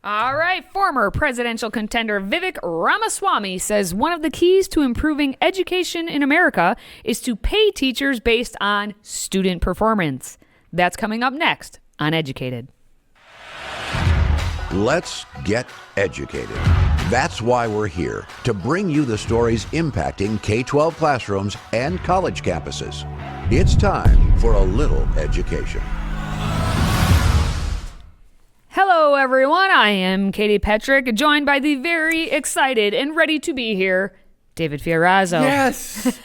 All right, former presidential contender Vivek Ramaswamy says one of the keys to improving education in America is to pay teachers based on student performance. That's coming up next on Educated. Let's get educated. That's why we're here, to bring you the stories impacting K-12 classrooms and college campuses. It's time for a little education. Hello, everyone. I am Katie Petrick, joined by the very excited and ready to be here, David Fiorazo. Yes.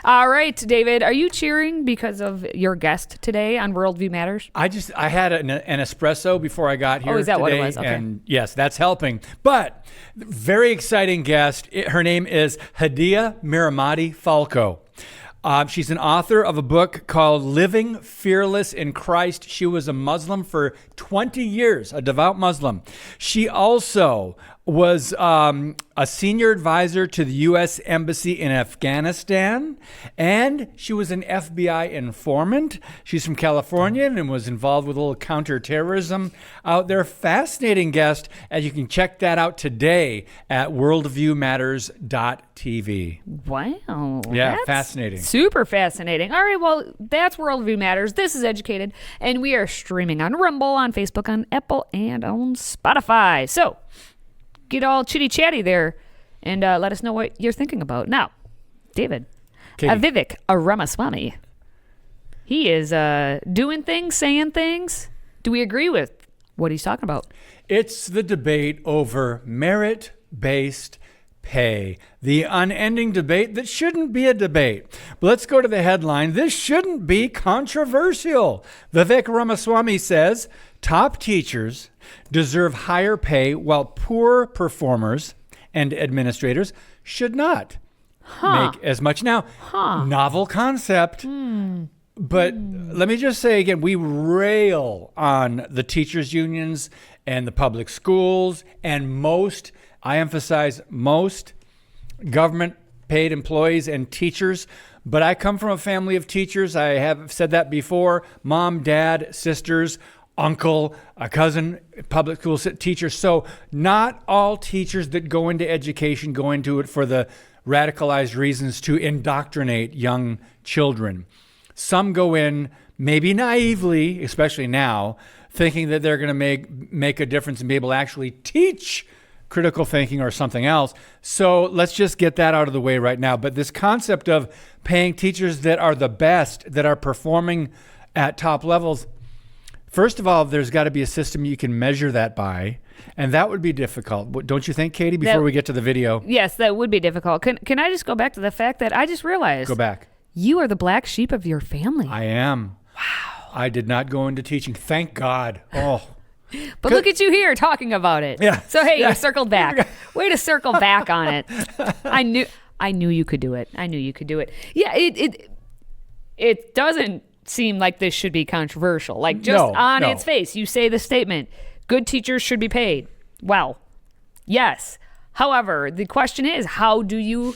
All right, David, are you cheering because of your guest today on Worldview Matters? I had an espresso before I got here. Oh, is that today, what it was? Okay. And yes, that's helping. But very exciting guest. Her name is Hadia Miramati Falco. She's an author of a book called Living Fearless in Christ. She was a Muslim for 20 years, a devout Muslim. She also was a senior advisor to the U.S. Embassy in Afghanistan, and she was an FBI informant. She's from California and was involved with a little counterterrorism out there. Fascinating guest, and you can check that out today at worldviewmatters.tv. Wow. Yeah, that's fascinating. Super fascinating. All right, well, that's Worldview Matters. This is Educated, and we are streaming on Rumble, on Facebook, on Apple, and on Spotify. So get all chitty-chatty there and let us know what you're thinking about. Now, David, Vivek Ramaswamy, he is doing things, saying things. Do we agree with what he's talking about? It's the debate over merit-based pay, the unending debate that shouldn't be a debate. But let's go to the headline. This shouldn't be controversial. Vivek Ramaswamy says top teachers deserve higher pay while poor performers and administrators should not make as much. Now, novel concept. But let me just say again, we rail on the teachers' unions and the public schools and most, I emphasize most, government-paid employees and teachers. But I come from a family of teachers. I have said that before. Mom, dad, sisters, uncle, a cousin, public school teacher. So not all teachers that go into education go into it for the radicalized reasons to indoctrinate young children. Some go in maybe naively, especially now, thinking that they're going to make a difference and be able to actually teach critical thinking or something else. So let's just get that out of the way right now. But this concept of paying teachers that are the best, that are performing at top levels, first of all, there's got to be a system you can measure that by, and that would be difficult. Don't you think, Katie, before we get to the video? Yes, that would be difficult. Can I just go back to the fact that I just realized... Go back. You are the black sheep of your family. I am. Wow. I did not go into teaching. Thank God. Oh. But look at you here talking about it. Yeah. So, hey, you circled back. Way to circle back on it. I knew you could do it. I knew you could do it. Yeah, it doesn't seem like this should be controversial. Like, just on its face, you say the statement, good teachers should be paid. Well, yes. However, the question is, how do you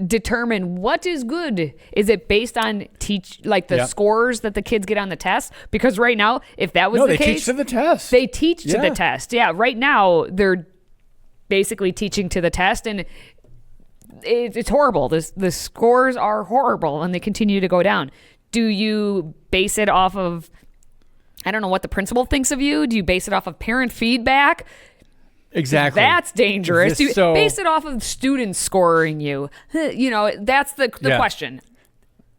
determine what is good? Is it based on the scores that the kids get on the test? Because right now, if that was the case, they teach to the test. They teach to the test. Yeah, right now they're basically teaching to the test, and it's horrible. The scores are horrible, and they continue to go down. Do you base it off of, I don't know what the principal thinks of you? Do you base it off of parent feedback? Exactly. That's dangerous. You base it off of students scoring you. That's the question.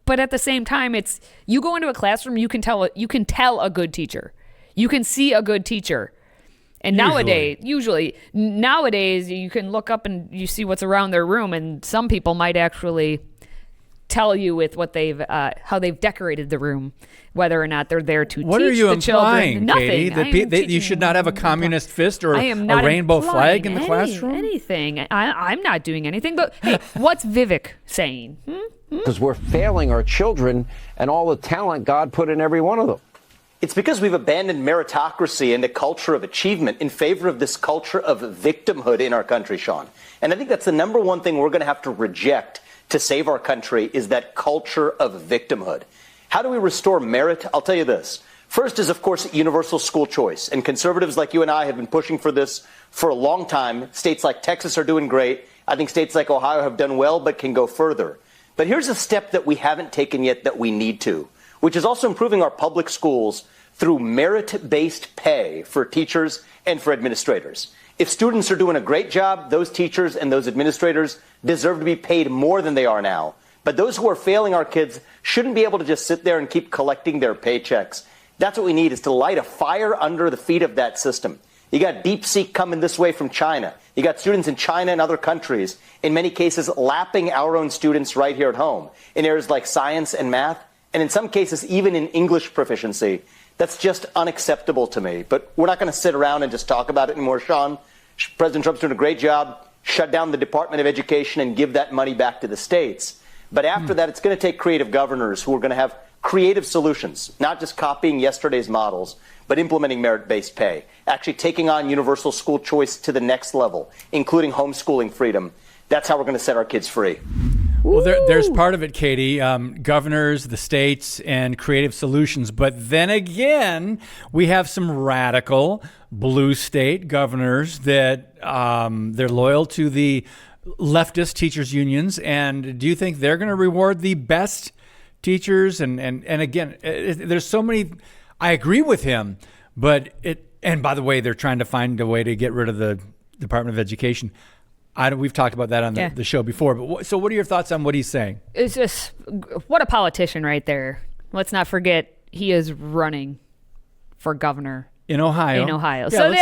But at the same time, it's, you go into a classroom, you can tell a good teacher. You can see a good teacher. And usually nowadays you can look up and you see what's around their room, and some people might actually tell you with what how they've decorated the room, whether or not they're there to what teach are you the implying, children. Katie? Nothing. That you should not have a communist fist or a rainbow flag in the classroom? Anything. I'm not doing anything. But hey, what's Vivek saying? Because we're failing our children and all the talent God put in every one of them. It's because we've abandoned meritocracy and a culture of achievement in favor of this culture of victimhood in our country, Sean. And I think that's the number one thing we're going to have to reject to save our country, is that culture of victimhood. How do we restore merit? I'll tell you this. First is, of course, universal school choice. And conservatives like you and I have been pushing for this for a long time. States like Texas are doing great. I think states like Ohio have done well, but can go further. But here's a step that we haven't taken yet that we need to, which is also improving our public schools through merit-based pay for teachers and for administrators. If students are doing a great job, those teachers and those administrators deserve to be paid more than they are now. But those who are failing our kids shouldn't be able to just sit there and keep collecting their paychecks. That's what we need, is to light a fire under the feet of that system. You got DeepSeek coming this way from China. You got students in China and other countries, in many cases, lapping our own students right here at home in areas like science and math, and in some cases, even in English proficiency. That's just unacceptable to me. But we're not going to sit around and just talk about it anymore, Sean. President Trump's doing a great job. Shut down the Department of Education and give that money back to the states. But after that, it's going to take creative governors who are going to have creative solutions, not just copying yesterday's models, but implementing merit-based pay, actually taking on universal school choice to the next level, including homeschooling freedom. That's how we're going to set our kids free. Well, there's part of it, Katie, governors, the states, and creative solutions. But then again, we have some radical blue state governors that they're loyal to the leftist teachers unions. And do you think they're going to reward the best teachers? And again, there's so many. I agree with him, but and by the way, they're trying to find a way to get rid of the Department of Education. We've talked about that on the show before. But so what are your thoughts on what he's saying? It's just, what a politician right there. Let's not forget, he is running for governor in Ohio. Yeah, so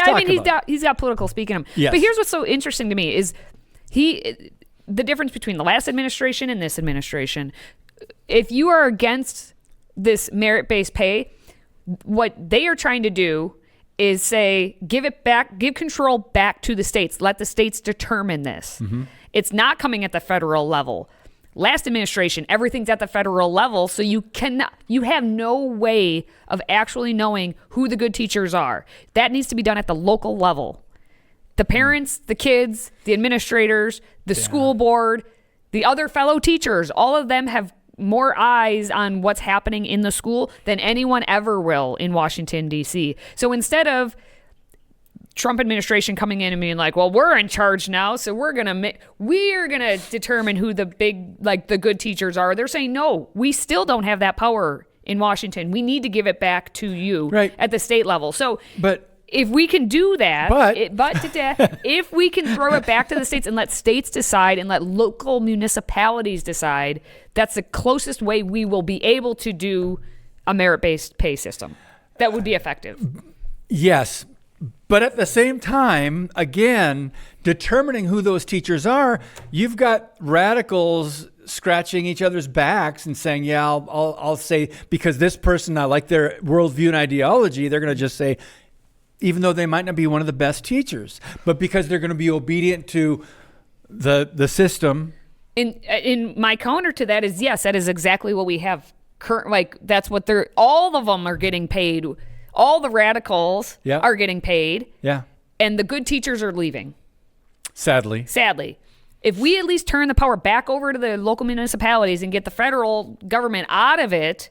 he's got political speak in him. Yes. But here's what's so interesting to me is the difference between the last administration and this administration. If you are against this merit-based pay, what they are trying to do is say, give control back to the states. Let the states determine this. Mm-hmm. It's not coming at the federal level. Last administration, everything's at the federal level, so you have no way of actually knowing who the good teachers are. That needs to be done at the local level. The parents, the kids, the administrators, the school board, the other fellow teachers, all of them have more eyes on what's happening in the school than anyone ever will in Washington, D.C. So instead of Trump administration coming in and being like, well, we're in charge now, so we're going to determine who the good teachers are. They're saying, no, we still don't have that power in Washington. We need to give it back to you at the state level. So, if we can do that, if we can throw it back to the states and let states decide and let local municipalities decide, that's the closest way we will be able to do a merit-based pay system that would be effective. Yes. But at the same time, again, determining who those teachers are, you've got radicals scratching each other's backs and saying, yeah, I'll say, because this person, I like their worldview and ideology, they're going to just say, even though they might not be one of the best teachers, but because they're going to be obedient to the system. In my counter to that is, yes, that is exactly what we have. That's what all of them are getting paid. All the radicals are getting paid. Yeah. And the good teachers are leaving. Sadly. If we at least turn the power back over to the local municipalities and get the federal government out of it,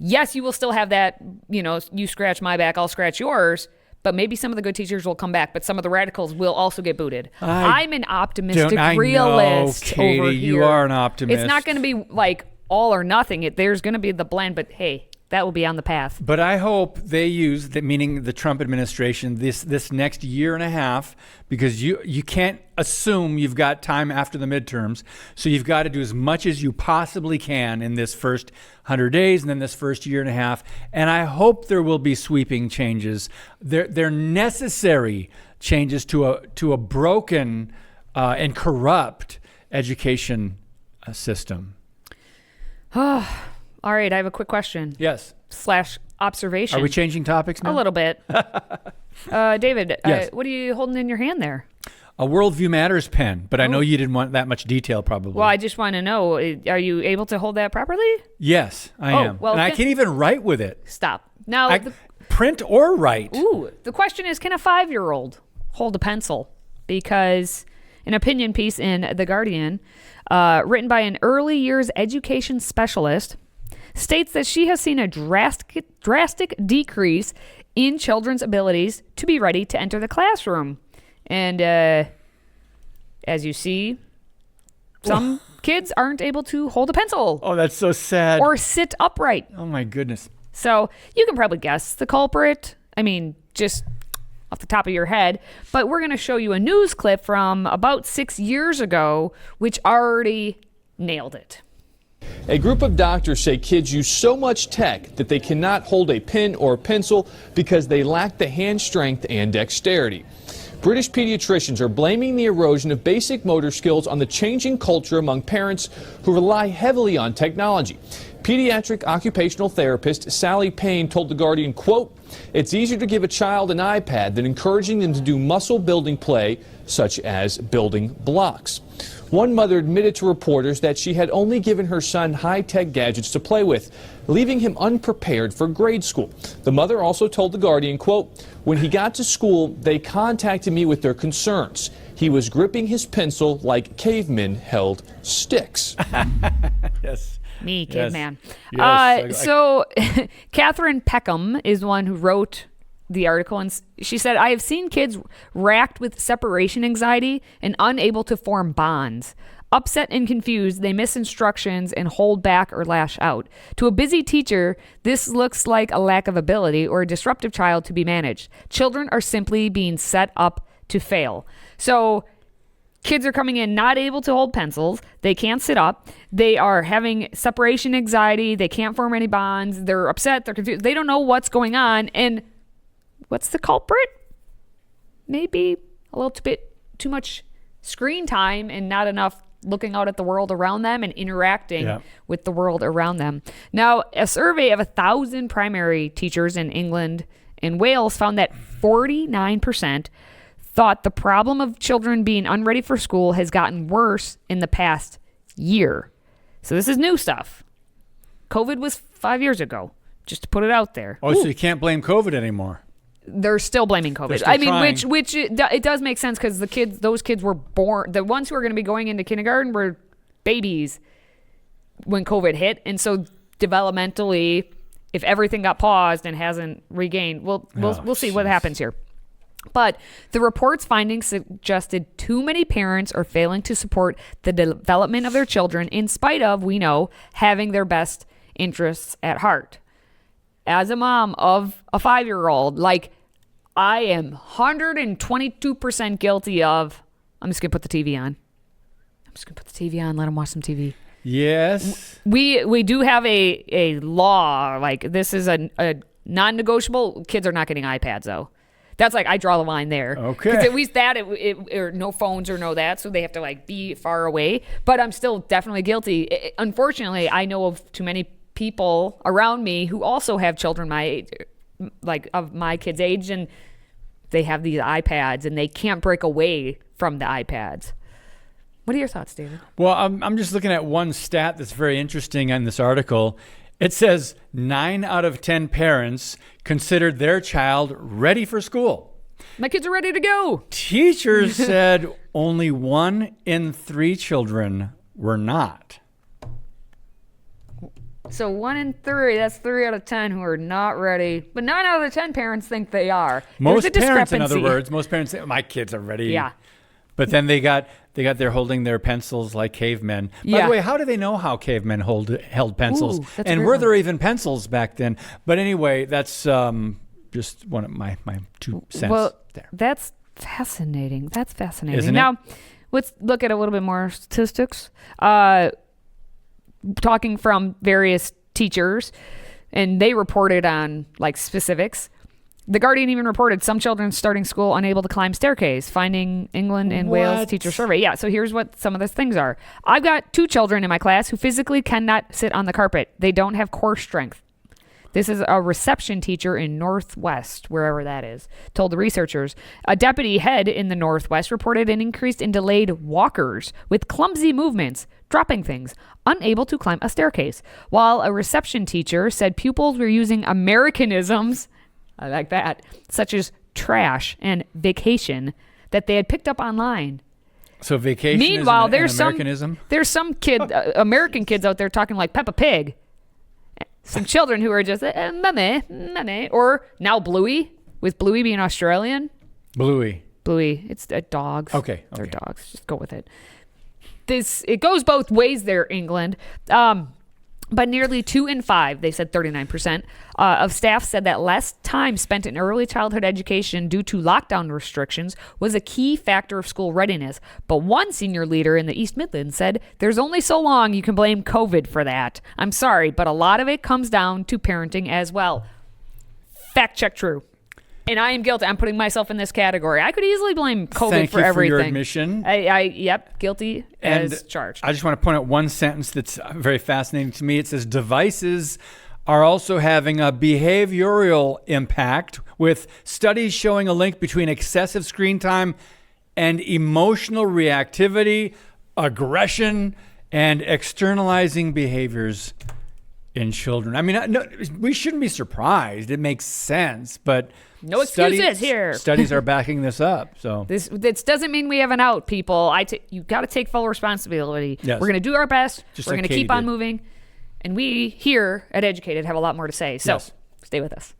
yes, you will still have that, you scratch my back, I'll scratch yours, but maybe some of the good teachers will come back, but some of the radicals will also get booted. I'm an optimistic realist. Katie, over here. You are an optimist. It's not going to be like all or nothing. There's going to be the blend, but hey, that will be on the path. But I hope they use, meaning the Trump administration, this next year and a half, because you can't assume you've got time after the midterms. So you've got to do as much as you possibly can in this first 100 days and then this first year and a half. And I hope there will be sweeping changes. They're necessary changes to a broken and corrupt education system. All right, I have a quick question. Yes. / observation. Are we changing topics now? A little bit. David, yes. What are you holding in your hand there? A Worldview Matters pen, but I know you didn't want that much detail probably. Well, I just want to know, are you able to hold that properly? Yes, I am. Well, and I can't even write with it. Stop. Now, print or write. Ooh, the question is, can a 5-year-old hold a pencil? Because an opinion piece in The Guardian, written by an early years education specialist, states that she has seen a drastic decrease in children's abilities to be ready to enter the classroom. And as you see, some kids aren't able to hold a pencil. Oh, that's so sad. Or sit upright. Oh, my goodness. So you can probably guess the culprit. I mean, just off the top of your head. But we're going to show you a news clip from about 6 years ago, which already nailed it. A group of doctors say kids use so much tech that they cannot hold a pen or pencil because they lack the hand strength and dexterity. British pediatricians are blaming the erosion of basic motor skills on the changing culture among parents who rely heavily on technology. Pediatric occupational therapist Sally Payne told The Guardian, quote, "It's easier to give a child an iPad than encouraging them to do muscle-building play, such as building blocks." One mother admitted to reporters that she had only given her son high-tech gadgets to play with, leaving him unprepared for grade school. The mother also told The Guardian, quote, "When he got to school, they contacted me with their concerns. He was gripping his pencil like cavemen held sticks." Yes. Me, caveman. Yes. So Catherine Peckham is one who wrote the article, and she said, "I have seen kids racked with separation anxiety and unable to form bonds. Upset and confused, they miss instructions and hold back or lash out. To a busy teacher, this looks like a lack of ability or a disruptive child to be managed. Children are simply being set up to fail." So kids are coming in not able to hold pencils. They can't sit up. They are having separation anxiety. They can't form any bonds. They're upset. They're confused. They don't know what's going on. And what's the culprit? Maybe a little bit too much screen time and not enough looking out at the world around them and interacting with the world around them. Now, a survey of 1,000 primary teachers in England and Wales found that 49% thought the problem of children being unready for school has gotten worse in the past year. So this is new stuff. COVID was 5 years ago, just to put it out there. Oh, so you can't blame COVID anymore. They're still blaming COVID. Still trying. which it does make sense because those kids were born. The ones who are going to be going into kindergarten were babies when COVID hit, and so developmentally, if everything got paused and hasn't regained, we'll see what happens here. But the report's findings suggested too many parents are failing to support the development of their children in spite of, we know, having their best interests at heart. As a mom of a 5-year-old, I am 122% guilty of, I'm just going to put the TV on. Let them watch some TV. Yes. We do have a law, this is a non-negotiable. Kids are not getting iPads, though. That's I draw the line there. Okay. Because at least that, or no phones or no that, so they have to be far away. But I'm still definitely guilty. Unfortunately, I know of too many people around me who also have children my age, of my kids' age, and they have these iPads and they can't break away from the iPads. What are your thoughts, David? Well, I'm just looking at one stat that's very interesting in this article. It says 9 out of 10 parents considered their child ready for school. My kids are ready to go. Teachers said only 1 in 3 children were not. So 1 in 3, that's 3 out of 10 who are not ready. But 9 out of the 10 parents think they are. Most parents, in other words, say, my kids are ready. Yeah. But then they got there holding their pencils like cavemen. By the way, how do they know how cavemen held pencils? And were there even pencils back then? But anyway, that's just one of my 2 cents there. That's fascinating. Isn't now, let's look at a little bit more statistics. Talking from various teachers, and they reported on specifics. The Guardian even reported some children starting school unable to climb staircase, finding England and Wales teacher survey. Yeah, so here's what some of the things are. I've got 2 children in my class who physically cannot sit on the carpet. They don't have core strength. This is a reception teacher in Northwest, wherever that is, told the researchers. A deputy head in the Northwest reported an increase in delayed walkers with clumsy movements, dropping things, unable to climb a staircase, while a reception teacher said pupils were using Americanisms, I like that, such as trash and vacation, that they had picked up online. So vacation Meanwhile, is an Americanism? There's some kid, American kids out there talking like Peppa Pig. some children who are just mame, or now Bluey, with Bluey being Australian. Bluey. It's dogs. Okay. They're dogs. Just go with it. It goes both ways there, England. But nearly 2 in 5, they said 39%, of staff said that less time spent in early childhood education due to lockdown restrictions was a key factor of school readiness. But one senior leader in the East Midlands said, there's only so long you can blame COVID for that. I'm sorry, but a lot of it comes down to parenting as well. Fact check true. And I am guilty. I'm putting myself in this category. I could easily blame COVID for everything. Thank you for your admission. Yep, guilty as charged. I just want to point out one sentence that's very fascinating to me. It says devices are also having a behavioral impact, with studies showing a link between excessive screen time and emotional reactivity, aggression, and externalizing behaviors in children. I mean, no, we shouldn't be surprised. It makes sense, but no excuses here. Studies are backing this up. So this doesn't mean we have an out, people. You got to take full responsibility. Yes. We're going to do our best. Just We're like going to Katie keep on did. moving. And we here at Educated have a lot more to say. So Stay with us.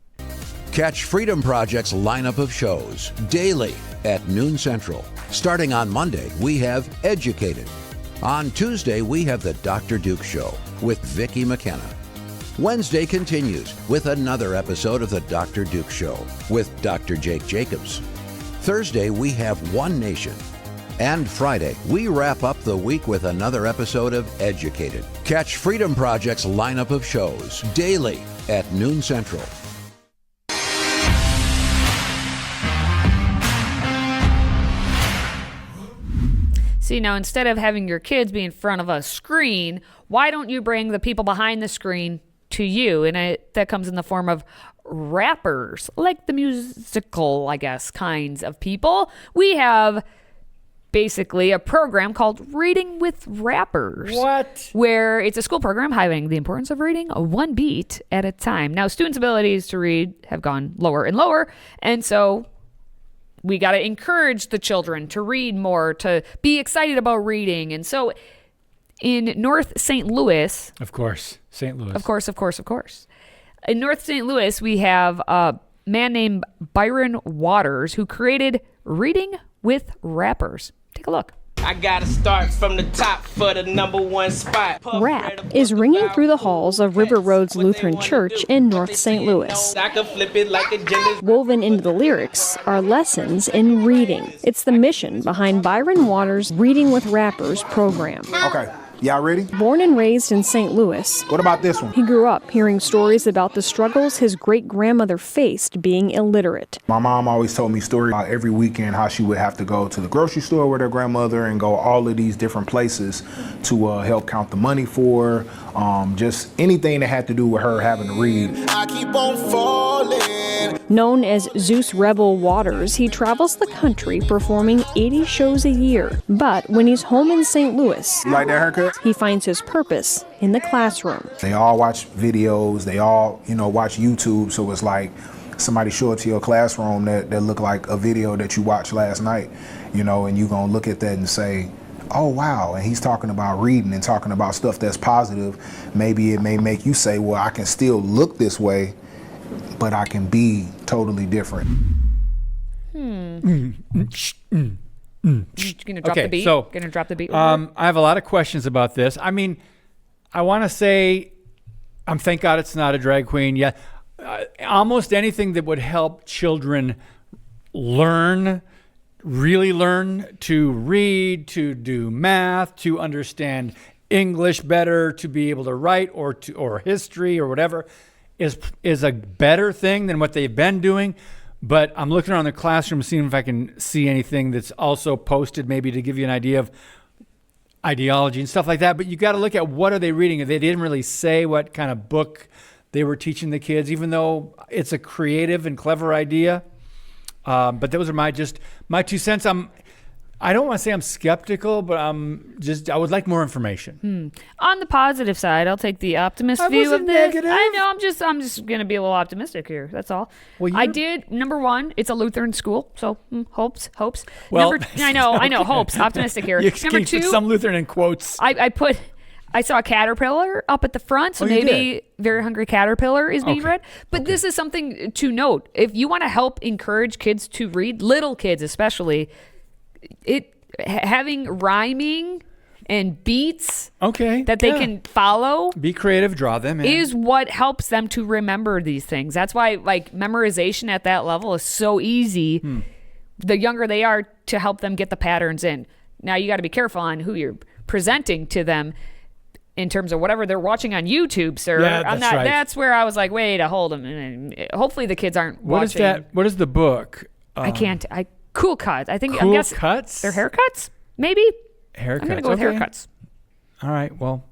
Catch Freedom Project's lineup of shows daily at noon Central. Starting on Monday, we have Educated. On Tuesday, we have the Dr. Duke Show with Vicki McKenna. Wednesday continues with another episode of the Dr. Duke Show with Dr. Jake Jacobs. Thursday, we have One Nation. And Friday, we wrap up the week with another episode of Educated. Catch Freedom Project's lineup of shows daily at noon Central. See, now instead of having your kids be in front of a screen, why don't you bring the people behind the screen to you? And that comes in the form of rappers, like the musical, I guess, kinds of people. We have basically a program called Reading with Rappers. What? Where it's a school program highlighting the importance of reading one beat at a time. Now, students' abilities to read have gone lower and lower, and so we got to encourage the children to read more, to be excited about reading. And so in North St. Louis... Of course, St. Louis. Of course. In North St. Louis, we have a man named Byron Waters who created Reading with Rappers. Take a look. I gotta start from the top for the #1 spot. Rap is ringing through the halls of River Roads Lutheran Church in North St. Louis. I can flip it like a gymnast. Woven into the lyrics are lessons in reading. It's the mission behind Byron Waters' Reading with Rappers program. Okay, y'all ready? Born and raised in St. Louis, What about this one? he grew up hearing stories about the struggles his great-grandmother faced being illiterate. My mom always told me stories about every weekend how she would have to go to the grocery store with her grandmother and go all of these different places to help count the money for her. Just anything that had to do with her having to read. I keep on falling. Known as Zeus Rebel Waters, he travels the country performing 80 shows a year. But when he's home in St. Louis, You like that haircut? he finds his purpose in the classroom. They all watch videos, they all, watch YouTube, so it's like somebody show it to your classroom that look like a video that you watched last night, and you gonna look at that and say, oh wow, and he's talking about reading and talking about stuff that's positive. Maybe it may make you say, well, I can still look this way, but I can be totally different. Gonna drop the beat? So, Gonna drop the beat? I have a lot of questions about this. I mean, I want to say, thank God it's not a drag queen. Yeah, almost anything that would help children really learn to read, to do math, to understand English better, to be able to write or history or whatever, is a better thing than what they've been doing. But I'm looking around the classroom, seeing if I can see anything that's also posted, maybe to give you an idea of ideology and stuff like that. But you got to look at what are they reading. They didn't really say what kind of book they were teaching the kids, even though it's a creative and clever idea. But those are my 2 cents. I don't want to say I'm skeptical, but I would like more information. On the positive side, I'll take the optimist view of this. Negative. I know. I'm just gonna be a little optimistic here. That's all. Well, I did. Number one, it's a Lutheran school, so hopes. Well, I know. Hopes. Optimistic here. You Number can two, put some Lutheran in quotes. I put I saw a caterpillar up at the front, so maybe Very Hungry Caterpillar is being read. But this is something to note. If you want to help encourage kids to read, little kids especially, having rhyming and beats that they can follow, be creative, draw them in, is what helps them to remember these things. That's why memorization at that level is so easy. The younger they are, to help them get the patterns in. Now you got to be careful on who you're presenting to them in terms of whatever they're watching on YouTube, sir. Yeah, that's where I was like, wait, hold them. And hopefully the kids aren't watching. What is the book? Cool Cuts. I think. Cool Cuts? They're haircuts, maybe. Haircuts. I'm gonna go with haircuts. All right. Well,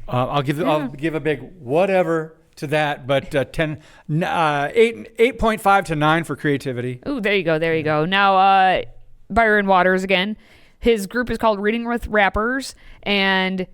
I'll give a big whatever to that, but 8.5 to 9 for creativity. Ooh, there you go. Now, Byron Waters again. His group is called Reading with Rappers, and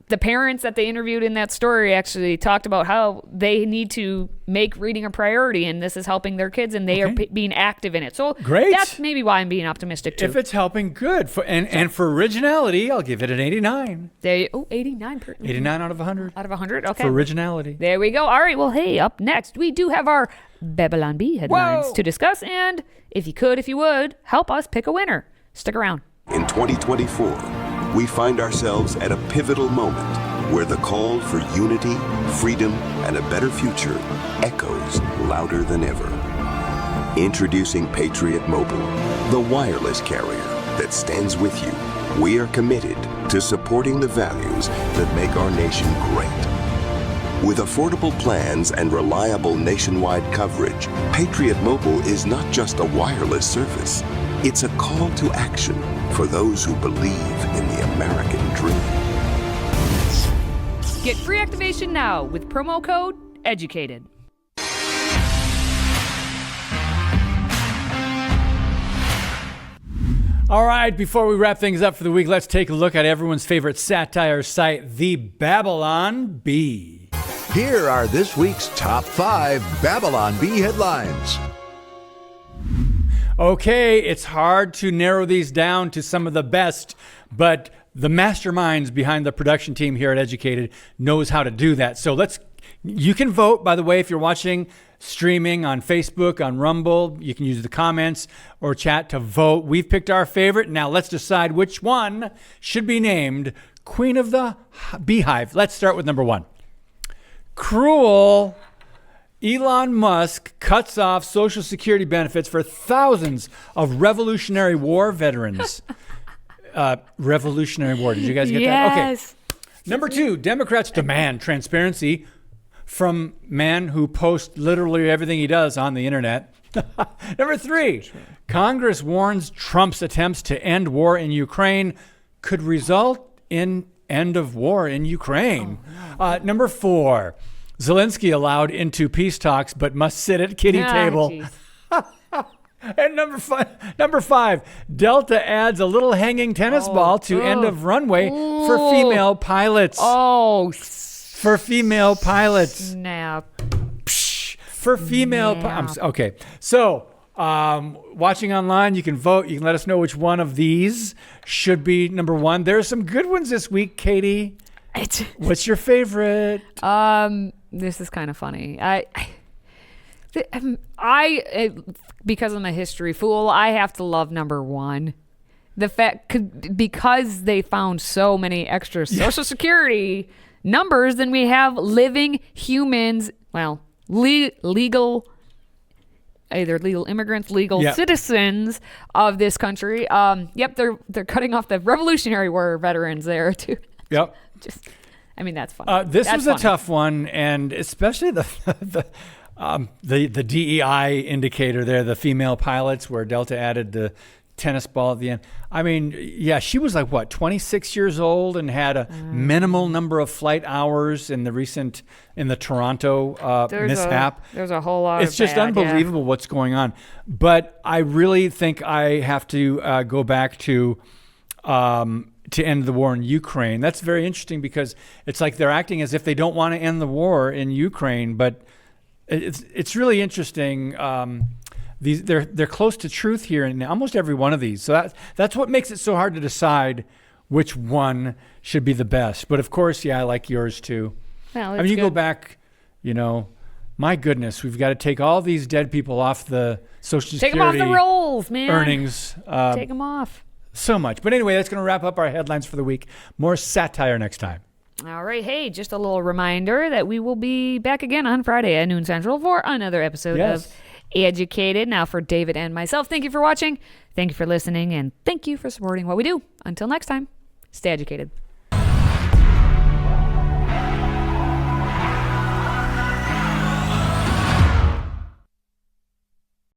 the parents that they interviewed in that story actually talked about how they need to make reading a priority, and this is helping their kids, and they are being active in it. So great. That's maybe why I'm being optimistic too. If it's helping, good. And for originality, I'll give it an 89. 89. 89 out of 100. Out of 100. Okay. For originality. There we go. All right. Well, hey, up next we do have our Babylon Bee headlines to discuss, and if you would help us pick a winner. Stick around. In 2024, we find ourselves at a pivotal moment where the call for unity, freedom, and a better future echoes louder than ever. Introducing Patriot Mobile, the wireless carrier that stands with you. We are committed to supporting the values that make our nation great. With affordable plans and reliable nationwide coverage, Patriot Mobile is not just a wireless service. It's a call to action for those who believe in the American dream. Get free activation now with promo code EDUCATED. All right, before we wrap things up for the week, let's take a look at everyone's favorite satire site, the Babylon Bee. Here are this week's top 5 Babylon Bee headlines. Okay, it's hard to narrow these down to some of the best, but the masterminds behind the production team here at Educated knows how to do that. So you can vote, by the way, if you're watching streaming on Facebook, on Rumble, you can use the comments or chat to vote. We've picked our favorite. Now let's decide which one should be named Queen of the Beehive. Let's start with number 1. Cruel. Elon Musk cuts off Social Security benefits for thousands of Revolutionary War veterans. Revolutionary War. Did you guys get that? Okay. Number 2, Democrats demand transparency from man who posts literally everything he does on the internet. Number 3, Congress warns Trump's attempts to end war in Ukraine could result in end of war in Ukraine. Number 4, Zelensky allowed into peace talks, but must sit at kiddie table. And number five, Delta adds a little hanging tennis ball to end of runway for female pilots. For female pilots. Snap. For female pilots. Okay. So, watching online, you can vote. You can let us know which one of these should be number 1. There are some good ones this week, Katie. What's your favorite? This is kind of funny. I because I'm a history fool, I have to love number 1. The fact because they found so many extra Social Security numbers than we have living humans. Well, legal, either legal immigrants, legal citizens of this country. They're cutting off the Revolutionary War veterans there too. Yep. That's funny. This was a tough one, and especially the DEI indicator there, the female pilots, where Delta added the tennis ball at the end. She was 26 years old and had a minimal number of flight hours in the Toronto mishap. There's a whole lot. It's just unbelievable what's going on. But I really think I have to go back to end the war in Ukraine. That's very interesting because it's like they're acting as if they don't want to end the war in Ukraine, but it's really interesting. They're close to truth here in almost every one of these. So that's what makes it so hard to decide which one should be the best. But of course, I like yours too. Well, I mean, you go back, my goodness, we've got to take all these dead people off the Social Security. Take them off the rolls, man. Earnings. Take them off. So much. But anyway, that's going to wrap up our headlines for the week. More satire next time. All right. Hey, just a little reminder that we will be back again on Friday at noon Central for another episode of Educated. Now, for David and myself, thank you for watching. Thank you for listening. And thank you for supporting what we do. Until next time, stay educated.